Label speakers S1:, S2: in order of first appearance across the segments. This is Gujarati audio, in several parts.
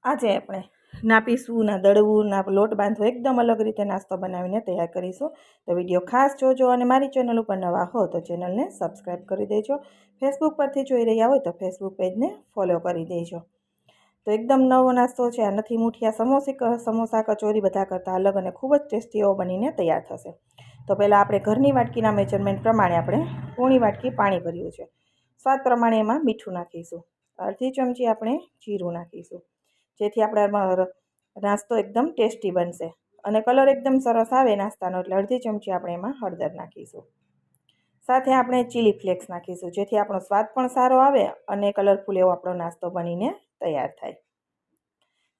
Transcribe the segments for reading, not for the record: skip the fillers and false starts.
S1: આજે આપણે ના પીસવું ના દળવું ના લોટ બાંધવો એકદમ અલગ રીતે નાસ્તો બનાવીને તૈયાર કરીશું. તો વિડીયો ખાસ જોજો અને મારી ચેનલ ઉપર નવા હો તો ચેનલને સબસ્ક્રાઈબ કરી દેજો. ફેસબુક પરથી જોઈ રહ્યા હોય તો ફેસબુક પેજને ફોલો કરી દેજો. તો એકદમ નવો નાસ્તો છે. આ નથી મુઠિયા સમોસા કચોરી બધા કરતાં અલગ અને ખૂબ જ ટેસ્ટી એવો બનીને તૈયાર થશે. તો પહેલાં આપણે ઘરની વાટકીના મેજરમેન્ટ પ્રમાણે આપણે પોણી વાટકી પાણી ભર્યું છે. સ્વાદ પ્રમાણે એમાં મીઠું નાખીશું. અડધી ચમચી આપણે જીરું નાખીશું, જેથી આપણા નાસ્તો એકદમ ટેસ્ટી બનશે અને કલર એકદમ સરસ આવે નાસ્તાનો. એટલે અડધી ચમચી આપણે એમાં હળદર નાખીશું. સાથે આપણે ચીલી ફ્લેક્સ નાખીશું, જેથી આપણો સ્વાદ પણ સારો આવે અને કલરફુલ એવો આપણો નાસ્તો બનીને તૈયાર થાય.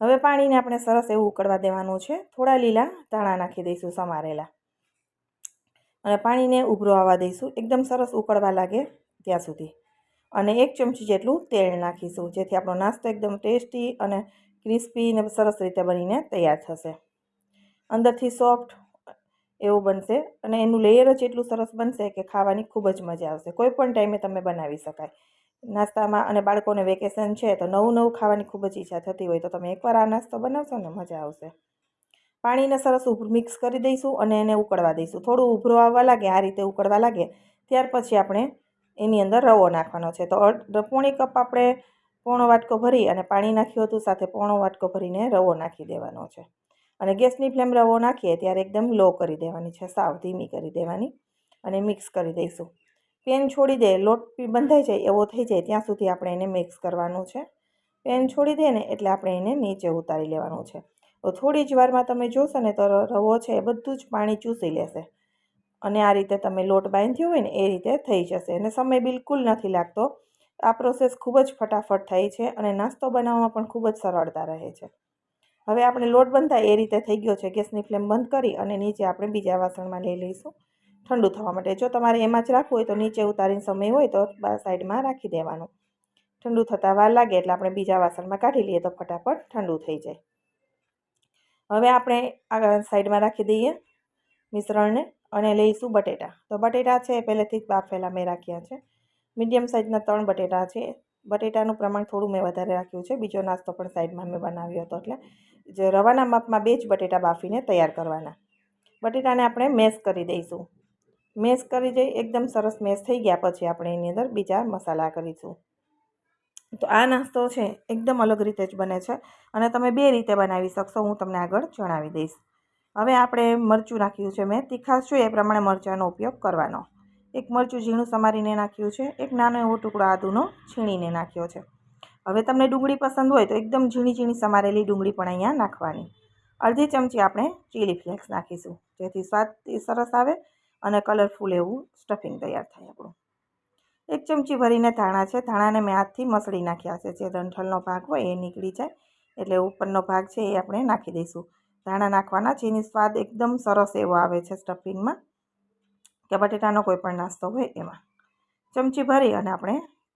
S1: હવે પાણીને આપણે સરસ એવું ઉકળવા દેવાનું છે. થોડા લીલા ધાણા નાખી દઈશું સમારેલા અને પાણીને ઉભરો આવવા દઈશું એકદમ સરસ ઉકળવા લાગે ત્યાં સુધી. અને 1 ચમચી જેટલું તેલ નાખીશું, જેથી આપણો નાસ્તો એકદમ ટેસ્ટી અને ક્રિસ્પી ને સરસ રીતે બનીને તૈયાર થશે. અંદરથી સોફ્ટ એવું બનશે અને એનું લેયર જ એટલું સરસ બનશે કે ખાવાની ખૂબ જ મજા આવશે. કોઈ પણ ટાઈમે તમે બનાવી શકાય નાસ્તામાં. અને બાળકોને વેકેશન છે તો નવું નવું ખાવાની ખૂબ જ ઈચ્છા થતી હોય તો તમે એકવાર આ નાસ્તો બનાવશો ને મજા આવશે. પાણીને સરસ મિક્સ કરી દઈશું અને એને ઉકળવા દઈશું. થોડું ઉભરો આવવા લાગે, આ રીતે ઉકળવા લાગે ત્યાર પછી આપણે એની અંદર રવો નાખવાનો છે. તો પોણી કપ આપણે પોણો વાટકો ભરી અને પાણી નાખ્યું હતું, સાથે પોણો વાટકો ભરીને રવો નાખી દેવાનો છે. અને ગેસની ફ્લેમ રવો નાખીએ ત્યારે એકદમ લો કરી દેવાની છે, સાવ ધીમી કરી દેવાની અને મિક્સ કરી દઈશું. પેન છોડી દે, લોટ બંધાઈ જાય એવો થઈ જાય ત્યાં સુધી આપણે એને મિક્સ કરવાનું છે. પેન છોડી દે ને એટલે આપણે એને નીચે ઉતારી લેવાનું છે. તો થોડી જ વારમાં તમે જોશો ને તો રવો છે એ બધું જ પાણી ચૂસી લેશે અને આ રીતે તમે લોટ બાંધ્યો હોય ને એ રીતે થઈ જશે અને સમય બિલકુલ નથી લાગતો. આ પ્રોસેસ ખૂબ જ ફટાફટ થાય છે અને નાસ્તો બનાવવામાં પણ ખૂબ જ સરળતા રહે છે. હવે આપણે લોટ બંધાય એ રીતે થઈ ગયો છે. ગેસની ફ્લેમ બંધ કરી અને નીચે આપણે બીજા વાસણમાં લઈ લઈશું ઠંડુ થવા માટે. જો તમારે એમાં જ રાખવું હોય તો નીચે ઉતારીને સમય હોય તો સાઈડમાં રાખી દેવાનું. ઠંડુ થતાં વાર લાગે એટલે આપણે બીજા વાસણમાં કાઢી લઈએ તો ફટાફટ ઠંડુ થઈ જાય. હવે આપણે આ સાઈડમાં રાખી દઈએ મિશ્રણને અને લઈશું બટેટા. તો બટેટા છે પહેલેથી જ બાફેલા મેં રાખ્યા છે. મીડિયમ સાઇઝના 3 બટેટા છે. બટેટાનું પ્રમાણ થોડું મેં વધારે રાખ્યું છે. બીજો નાસ્તો પણ સાઈડમાં મેં બનાવ્યો હતો એટલે જે રવાના માપમાં 2 જ બટેટા બાફીને તૈયાર કરવાના. બટેટાને આપણે મેશ કરી દઈશું. મેશ કરી દઈ એકદમ સરસ મેશ થઈ ગયા પછી આપણે એની અંદર બીજા મસાલા કરીશું. તો આ નાસ્તો છે એકદમ અલગ રીતે જ બને છે અને તમે 2 રીતે બનાવી શકશો. હું તમને આગળ જણાવી દઈશ. હવે આપણે મરચું નાખ્યું છે. મેં તીખાશ જોઈએ એ પ્રમાણે મરચાંનો ઉપયોગ કરવાનો. 1 મરચું ઝીણું સમારીને નાખ્યું છે. 1 નાનો એવો ટુકડો આદુનો છીણીને નાખ્યો છે. હવે તમને ડુંગળી પસંદ હોય તો એકદમ ઝીણી ઝીણી સમારેલી ડુંગળી પણ અહીંયા નાખવાની. અડધી ચમચી આપણે ચીલી ફ્લેક્સ નાખીશું, જેથી સ્વાદ સરસ આવે અને કલરફુલ એવું સ્ટફિંગ તૈયાર થાય આપણું. 1 ચમચી ભરીને ધાણા છે. ધાણાને મેં હાથથી મસળી નાખ્યા છે. જે ડંઠલનો ભાગ હોય એ નીકળી જાય એટલે ઉપરનો ભાગ છે એ આપણે નાખી દઈશું. ધાણા નાખવાના, જેની સ્વાદ એકદમ સરસ એવો આવે છે સ્ટફિંગમાં કે બટેટાનો કોઈ પણ નાસ્તો હોય એમાં. ચમચી ભરી અને આપણે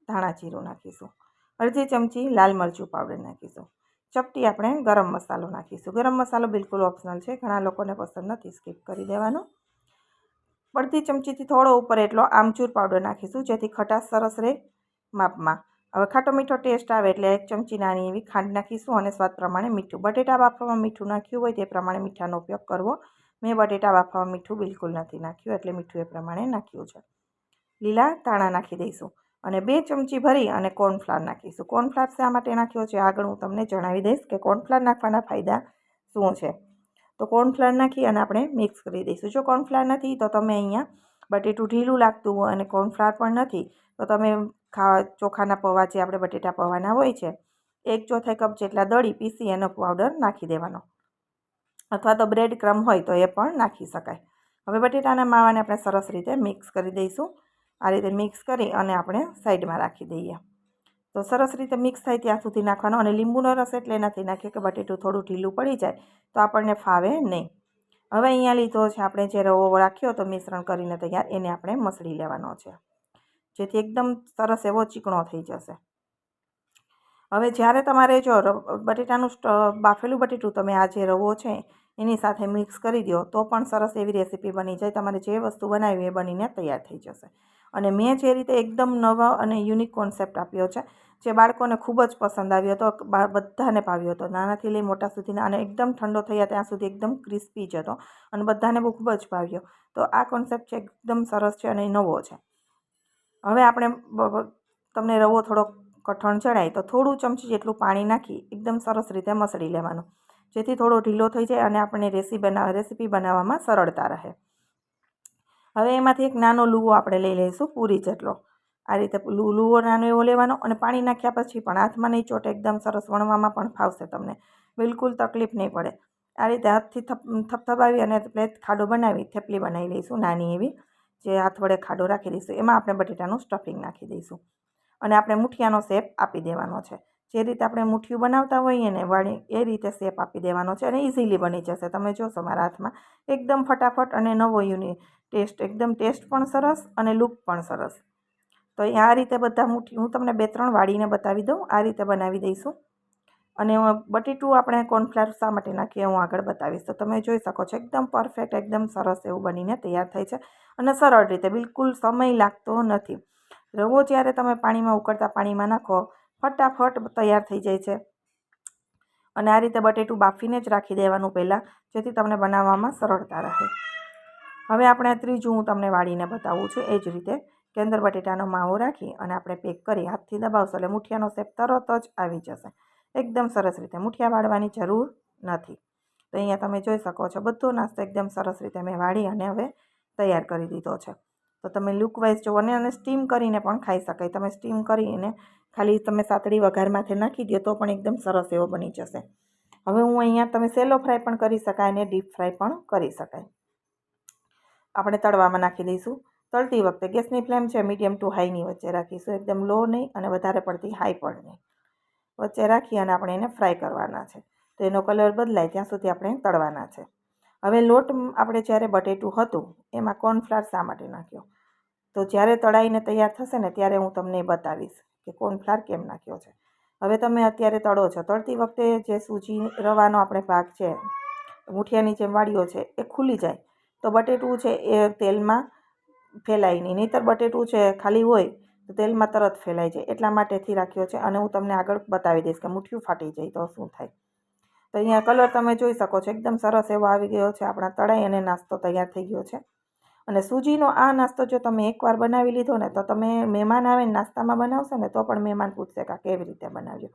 S1: ધાણા જીરું નાખીશું. અડધી ચમચી લાલ મરચું પાવડર નાખીશું. ચપટી આપણે ગરમ મસાલો નાખીશું. ગરમ મસાલો બિલકુલ ઓપ્શનલ છે, ઘણા લોકોને પસંદ નથી, સ્કીપ કરી દેવાનો. અડધી ચમચીથી થોડો ઉપર એટલો આમચૂર પાવડર નાખીશું, જેથી ખટાશ સરસ રહે માપમાં. હવે ખાટો મીઠો ટેસ્ટ આવે એટલે 1 ચમચી નાની એવી ખાંડ નાખીશું અને સ્વાદ પ્રમાણે મીઠું. બટેટા બાફવામાં મીઠું નાખ્યું હોય તે પ્રમાણે મીઠાનો ઉપયોગ કરવો. મેં બટેટા બાફવામાં મીઠું બિલકુલ નથી નાખ્યું એટલે મીઠું એ પ્રમાણે નાખ્યું છે. લીલા ધાણા નાખી દઈશું અને 2 ચમચી ભરી અને કોર્નફ્લાવર નાખીશું. કોર્નફ્લાવર શા માટે નાખ્યો છે આગળ હું તમને જણાવી દઈશ કે કોર્નફ્લાવર નાખવાના ફાયદા શું છે. તો કોર્નફ્લાવર નાખી અને આપણે મિક્સ કરી દઈશું. જો કોર્નફ્લાવર નથી તો તમે અહીંયા બટેટું ઢીલું લાગતું હોય અને કોર્નફ્લાવર પણ નથી તો તમે ચોખાના પૌવા જે આપણે બટેટા પૌવાના હોય છે 1/4 કપ જેટલા દળી પીસી એનો પાવડર નાખી દેવાનો, અથવા તો બ્રેડ ક્રમ હોય તો એ પણ નાખી શકાય. હવે બટેટાના માવાને આપણે સરસ રીતે મિક્સ કરી દઈશું. આ રીતે મિક્સ કરી અને આપણે સાઈડમાં રાખી દઈએ. તો સરસ રીતે મિક્સ થાય ત્યાં સુધી નાખવાનો. અને લીંબુનો રસ એટલે નથી નાખીએ કે બટેટું થોડું ઢીલું પડી જાય તો આપણને ફાવે નહીં. હવે અહીંયા લીધો છે આપણે જે રવો રાખ્યો તો મિશ્રણ કરીને તૈયાર, એને આપણે મસળી લેવાનો છે, જેથી એકદમ સરસ એવો ચીકણો થઈ જશે. હવે જ્યારે તમારે જો બટેટાનું બાફેલું બટેટું તમે આ જે રવો છે એની સાથે મિક્સ કરી દો તો પણ સરસ એવી રેસીપી બની જાય. તમારે જે વસ્તુ બનાવી એ બનીને તૈયાર થઈ જશે. અને મેં જે રીતે એકદમ નવો અને યુનિક કોન્સેપ્ટ આપ્યો છે, જે બાળકોને ખૂબ જ પસંદ આવ્યો હતો, બધાને ભાવ્યો હતો, નાનાથી લઈ મોટા સુધીના, અને એકદમ ઠંડો થયા ત્યાં સુધી એકદમ ક્રિસ્પી જ હતો અને બધાને બહુ ખૂબ જ ભાવ્યો. તો આ કોન્સેપ્ટ છે એકદમ સરસ છે અને નવો છે. હવે આપણે તમને રવો થોડો કઠણ ચડાય તો થોડું ચમચી જેટલું પાણી નાખી એકદમ સરસ રીતે મસળી લેવાનું, જેથી થોડો ઢીલો થઈ જાય અને આપણે રેસીપી બનાવવામાં સરળતા રહે. હવે એમાંથી એક નાનો લૂવો આપણે લઈ લઈશું, પૂરી જેટલો. આ રીતે લૂવો નાનો એવો લેવાનો અને પાણી નાખ્યા પછી પણ હાથમાં નહીં ચોટે, એકદમ સરસ વણવામાં પણ ફાવશે તમને, બિલકુલ તકલીફ નહીં પડે. આ રીતે હાથથી થપથપાવી અને પ્લેટ ખાડો બનાવી થેપલી બનાવી લઈશું નાની એવી, જે હાથ વડે ખાડો રાખી દઈશું. એમાં આપણે બટેટાનું સ્ટફિંગ નાખી દઈશું અને આપણે મુઠિયાનો શેપ આપી દેવાનો છે. જે રીતે આપણે મુઠિયું બનાવતા હોઈએ ને વાળી, એ રીતે શેપ આપી દેવાનો છે અને ઇઝીલી બની જશે. તમે જોશો મારા હાથમાં એકદમ ફટાફટ અને નવો ટેસ્ટ, એકદમ ટેસ્ટ પણ સરસ અને લુક પણ સરસ. તો આ રીતે બધા મુઠ્ઠી હું તમને 2-3 વાળીને બતાવી દઉં. આ રીતે બનાવી દઈશું. અને બટેટું આપણે કોર્નફ્લાવર શા માટે નાખીએ હું આગળ બતાવીશ. તો તમે જોઈ શકો છો એકદમ પરફેક્ટ, એકદમ સરસ એવું બનીને તૈયાર થાય છે અને સરળ રીતે, બિલકુલ સમય લાગતો નથી. રવો જ્યારે તમે પાણીમાં ઉકળતા પાણીમાં નાખો, ફટાફટ તૈયાર થઈ જાય છે. અને આ રીતે બટેટું બાફીને જ રાખી દેવાનું પહેલાં, જેથી તમને બનાવવામાં સરળતા રહે. હવે આપણે ત્રીજું હું તમને વાળીને બતાવું છું. એ જ રીતે કે અંદર બટેટાનો માવો રાખી અને આપણે પેક કરી હાથથી દબાવશો એટલે મુઠિયાનો શેપ તરત જ આવી જશે. એકદમ સરસ રીતે, મુઠિયા વાળવાની જરૂર નથી. તો અહીંયા તમે જોઈ શકો છો બધો નાસ્તો એકદમ સરસ રીતે મેં વાળી અને હવે તૈયાર કરી દીધો છે. તો તમે લુકવાઇઝ જુઓ, અને સ્ટીમ કરીને પણ ખાઈ શકાય. તમે સ્ટીમ કરીને ખાલી તમે સાતડી વઘારમાંથી નાખી દો તો પણ એકદમ સરસ એવો બની જશે. હવે હું અહીંયા તમે સેલો ફ્રાય પણ કરી શકાય અને ડીપ ફ્રાય પણ કરી શકાય. આપણે તળવામાં નાખી દઈશું. તળતી વખતે ગેસની ફ્લેમ છે મીડિયમ ટુ હાઈની વચ્ચે રાખીશું, એકદમ લો નહીં અને વધારે પડતી હાઈ પણ નહીં. વચ્ચે રાખી અને આપણે એને ફ્રાય કરવાના છે. તો એનો કલર બદલાય ત્યાં સુધી આપણે તળવાના છે. હવે લોટ આપણે જ્યારે બટેટું હતું એમાં કોર્નફ્લાવર શા માટે નાખ્યો, તો જ્યારે તળાઈને તૈયાર થશે ને ત્યારે હું તમને બતાવીશ કે કોર્નફ્લાવર કેમ નાખ્યો છે. હવે તમે અત્યારે તળો છો, તળતી વખતે જે સૂજી રવાનો આપણે ભાગ છે, મુઠિયાની જેમ વાળીઓ છે, એ ખુલી જાય તો બટેટું છે એ તેલમાં ફેલાય નહીં. નહીંતર બટેટું છે ખાલી હોય તો તેલમાં તરત ફેલાઈ જાય. એટલા માટેથી રાખ્યો છે અને હું તમને આગળ બતાવી દઈશ કે મુઠિયું ફાટી જાય તો શું થાય. તો અહીંયા કલર તમે જોઈ શકો છો એકદમ સરસ એવો આવી ગયો છે. આપણા તળાઈ અને નાસ્તો તૈયાર થઈ ગયો છે. અને સૂજીનો આ નાસ્તો જો તમે એકવાર બનાવી લીધો ને તો તમે મહેમાન આવે ને નાસ્તામાં બનાવશો ને તો પણ મહેમાન પૂછશે કે આ કેવી રીતે બનાવ્યો.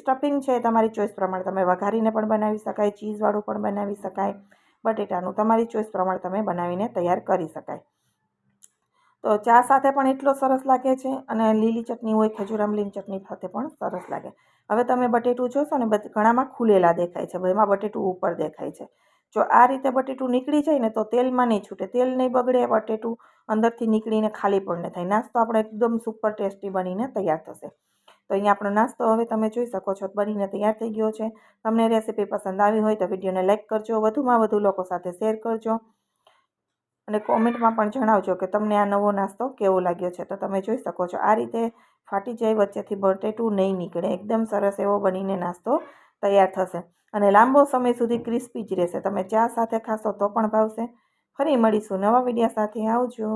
S1: સ્ટફિંગ છે તમારી ચોઈસ પ્રમાણે તમે વઘારીને પણ બનાવી શકાય, ચીઝવાળું પણ બનાવી શકાય, બટેટાનું તમારી ચોઈસ પ્રમાણે તમે બનાવીને તૈયાર કરી શકાય. તો ચા સાથે પણ એટલો સરસ લાગે છે અને લીલી ચટણી હોય, ખજૂર આમલીની ચટણી સાથે પણ સરસ લાગે. હવે તમે બટેટું જોશો ને ઘણામાં ખુલેલા દેખાય છે, એમાં બટેટું ઉપર દેખાય છે. જો આ રીતે બટેટું નીકળી જાય ને તો તેલમાં નહીં છૂટે, તેલ નહીં બગડે, બટેટું અંદરથી નીકળીને ખાલી પણ ન થાય. નાસ્તો આપણો એકદમ સુપર ટેસ્ટી બનીને તૈયાર થશે. તો અહીંયા આપણો નાસ્તો હવે તમે જોઈ શકો છો બનીને તૈયાર થઈ ગયો છે. તમને રેસીપી પસંદ આવી હોય તો વિડીયોને લાઇક કરજો, વધુમાં વધુ લોકો સાથે શેર કરજો અને કોમેન્ટમાં પણ જણાવજો કે તમને આ નવો નાસ્તો કેવો લાગ્યો છે. તો તમે જોઈ શકો છો આ રીતે ફાટી જાય, વચ્ચેથી બટેટું નહીં નીકળે, એકદમ સરસ એવો બનીને નાસ્તો તૈયાર થશે અને લાંબો સમય સુધી ક્રિસ્પી જ રહેશે. તમે ચા સાથે ખાશો તો પણ ભાવશે. ફરી મળીશું નવા વિડીયો સાથે. આવજો.